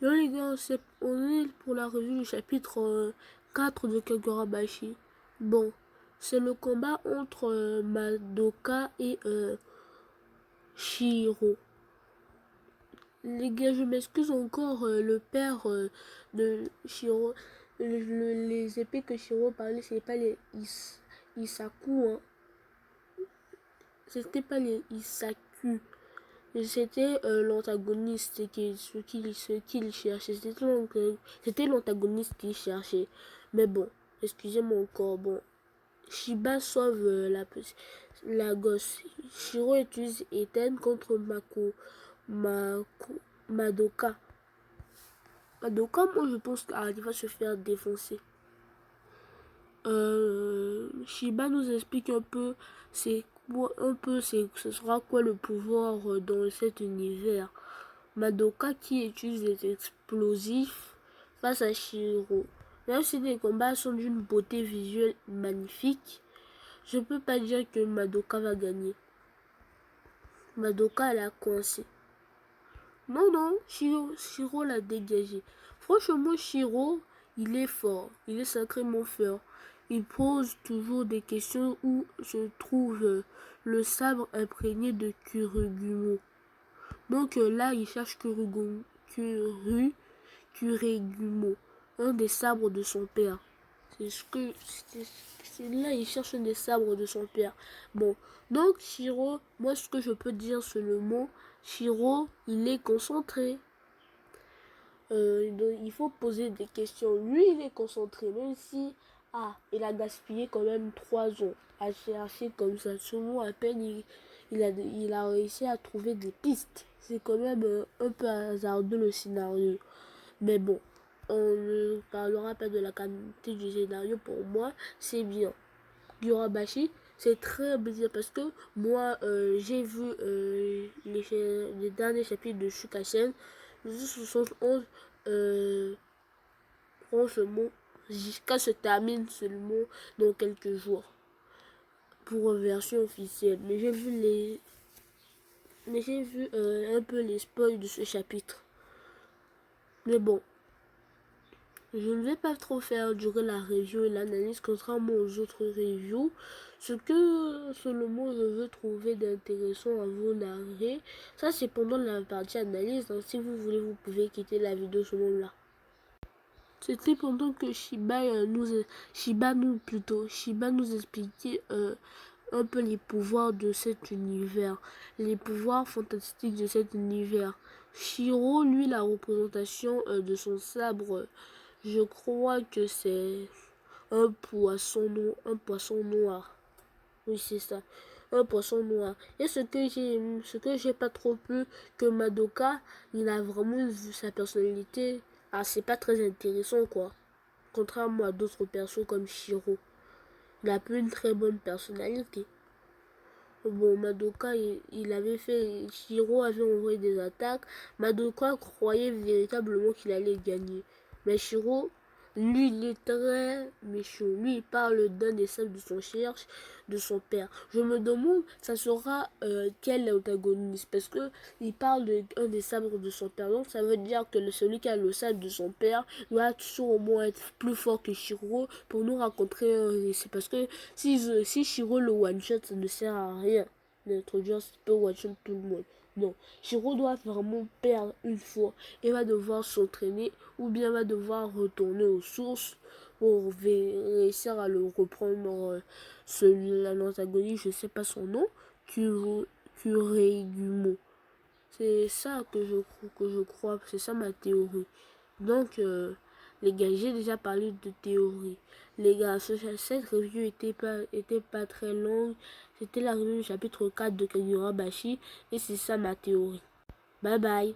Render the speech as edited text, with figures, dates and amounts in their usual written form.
Là les gars, on est pour la revue du chapitre 4 de Kagurabashi. Bon, c'est le combat entre Madoka et Shiro. Les gars, je m'excuse encore, le père de Shiro. Les épées que Shiro parlait, c'est pas les Isaku, hein. C'était pas les Isaku. C'était l'antagoniste ce qu'il cherchait. C'était l'antagoniste qu'il cherchait. Mais bon, excusez-moi encore. Bon, Shiba sauve la gosse. Shiro utilise Eten contre Madoka. Madoka, moi je pense qu'elle va se faire défoncer. Shiba nous explique un peu ce sera quoi le pouvoir dans cet univers. Madoka qui utilise des explosifs face à Shiro. Même si les combats sont d'une beauté visuelle magnifique, je peux pas dire que Madoka va gagner. Madoka elle a coincé. Non, Shiro l'a dégagé. Franchement, Shiro, il est fort, il est sacrément fort. Il pose toujours des questions où se trouve le sabre imprégné de Kuregumo. Donc là, il cherche Kuregumo, un des sabres de son père. C'est là, il cherche un des sabres de son père. Bon, donc Shiro, moi ce que je peux dire sur le mot, Shiro, il est concentré. Donc, il faut poser des questions. Lui, il est concentré, même si il a gaspillé quand même 3 ans à chercher comme ça. Souvent, à peine il a réussi à trouver des pistes. C'est quand même un peu hasardeux le scénario. Mais bon, on ne parlera pas de la qualité du scénario. Pour moi, c'est bien. Kagurabashi, c'est très bien parce que moi, j'ai vu les derniers chapitres de Shukasen. Le 71, franchement, jusqu'à se termine seulement dans quelques jours pour une version officielle. Mais j'ai vu un peu les spoils de ce chapitre. Mais bon, je ne vais pas trop faire durer la review et l'analyse contrairement aux autres reviews. Ce que seulement je veux trouver d'intéressant à vous narrer, ça c'est pendant la partie analyse. Donc si vous voulez, vous pouvez quitter la vidéo ce moment-là. C'était pendant que Shiba nous expliquait un peu les pouvoirs de cet univers, les pouvoirs fantastiques de cet univers. Shiro, lui, la représentation de son sabre, je crois que c'est un poisson noir. Oui, c'est ça. Un poisson noir. Et ce que j'ai pas trop plu, que Madoka, il a vraiment vu sa personnalité. C'est pas très intéressant, quoi. Contrairement à d'autres persos comme Shiro. Il a pas une très bonne personnalité. Bon, Madoka, il avait fait... Shiro avait envoyé des attaques. Madoka croyait véritablement qu'il allait gagner. Mais Shiro, lui, il est très méchant. Lui, il parle d'un des sables de son cherche, de son père. Je me demande, ça sera quel antagoniste. Parce que il parle d'un des sabres de son père. Donc, ça veut dire que celui qui a le sabre de son père doit toujours au moins être plus fort que Shiro pour nous rencontrer un récit. Parce que si Shiro le one-shot, ça ne sert à rien d'introduire ce peut one-shot tout le monde. Non, Shiro doit vraiment perdre une fois et va devoir s'entraîner ou bien va devoir retourner aux sources pour réussir à le reprendre. L'antagoniste, je sais pas son nom, Kuregumo. C'est ça que je crois, c'est ça ma théorie. Donc, les gars, j'ai déjà parlé de théorie. Les gars, cette review était pas très longue. C'était la review du chapitre 4 de Kagurabashi. Et c'est ça ma théorie. Bye bye.